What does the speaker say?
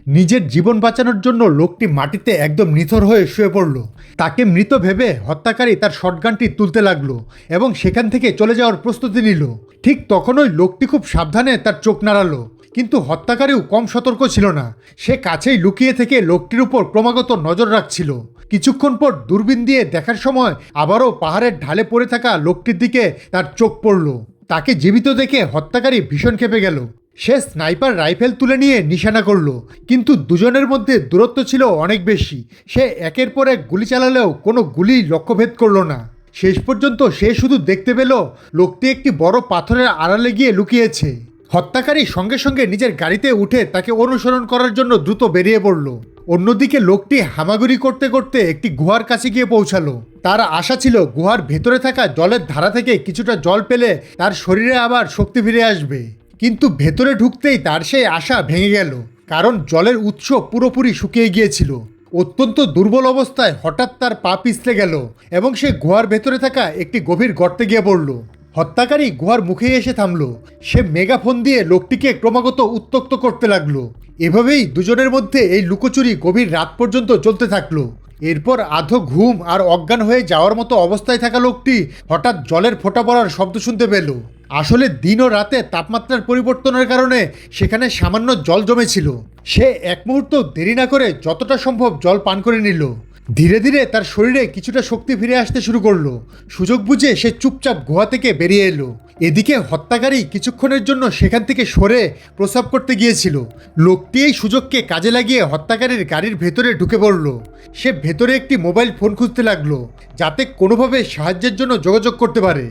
নিজের জীবন বাঁচানোর জন্য লোকটি মাটিতে একদম নিথর হয়ে শুয়ে পড়ল। তাকে মৃত ভেবে হত্যাকারী তার শটগানটি তুলতে লাগলো এবং সেখান থেকে চলে যাওয়ার প্রস্তুতি নিল। ঠিক তখনই লোকটি খুব সাবধানে তার চোখ নাড়ালো, কিন্তু হত্যাকারীও কম সতর্ক ছিল না। সে কাছেই লুকিয়ে থেকে লোকটির উপর ক্রমাগত নজর রাখছিল। কিছুক্ষণ পর দূরবীন দিয়ে দেখার সময় আবারও পাহাড়ের ঢালে পড়ে থাকা লোকটির দিকে তার চোখ পড়ল। তাকে জীবিত দেখে হত্যাকারী ভীষণ ক্ষেপে গেল। সে স্নাইপার রাইফেল তুলে নিয়ে নিশানা করল, কিন্তু দুজনের মধ্যে দূরত্ব ছিল অনেক বেশি। সে একের পর এক গুলি চালালেও কোনো গুলি লক্ষ্যভেদ করল না। শেষ পর্যন্ত সে শুধু দেখতে পেল লোকটি একটি বড় পাথরের আড়ালে গিয়ে লুকিয়েছে। হত্যাকারী সঙ্গে সঙ্গে নিজের গাড়িতে উঠে তাকে অনুসরণ করার জন্য দ্রুত বেরিয়ে পড়ল। অন্যদিকে লোকটি হামাগুড়ি করতে করতে একটি গুহার কাছে গিয়ে পৌঁছালো। তার আশা ছিল গুহার ভেতরে থাকা জলের ধারা থেকে কিছুটা জল পেলে তার শরীরে আবার শক্তি ফিরে আসবে। কিন্তু ভেতরে ঢুকতেই তার সেই আশা ভেঙে গেল, কারণ জলের উৎস পুরোপুরি শুকিয়ে গিয়েছিল। অত্যন্ত দুর্বল অবস্থায় হঠাৎ তার পা পিছলে গেল এবং সে গুহার ভেতরে থাকা একটি গভীর গর্তে গিয়ে পড়ল। হত্যাকারী গুহার মুখে এসে থামলো। সে মেগাফোন দিয়ে লোকটিকে ক্রমাগত উত্ত্যক্ত করতে লাগলো। এভাবেই দুজনের মধ্যে এই লুকোচুরি গভীর রাত পর্যন্ত চলতে থাকলো। এরপর আধো ঘুম আর অজ্ঞান হয়ে যাওয়ার মতো অবস্থায় থাকা লোকটি হঠাৎ জলের ফোঁটা পড়ার শব্দ শুনতে পেল। আসলে দিন ও রাতে তাপমাত্রার পরিবর্তনের কারণে সেখানে সামান্য জল জমেছিল। সে এক মুহূর্ত দেরি না করে যতটা সম্ভব জল পান করে নিল। ধীরে ধীরে তার শরীরে কিছুটা শক্তি ফিরে আসতে শুরু করলো। সুযোগ বুঝে সে চুপচাপ গুহা থেকে বেরিয়ে এলো। এদিকে হত্যাকারী কিছুক্ষণের জন্য সেখান থেকে সরে প্রস্রাব করতে গিয়েছিল। লোকটি এই সুযোগকে কাজে লাগিয়ে হত্যাকারীর গাড়ির ভেতরে ঢুকে পড়ল। সে ভেতরে একটি মোবাইল ফোন খুঁজতে লাগলো, যাতে কোনোভাবে সাহায্যের জন্য যোগাযোগ করতে পারে।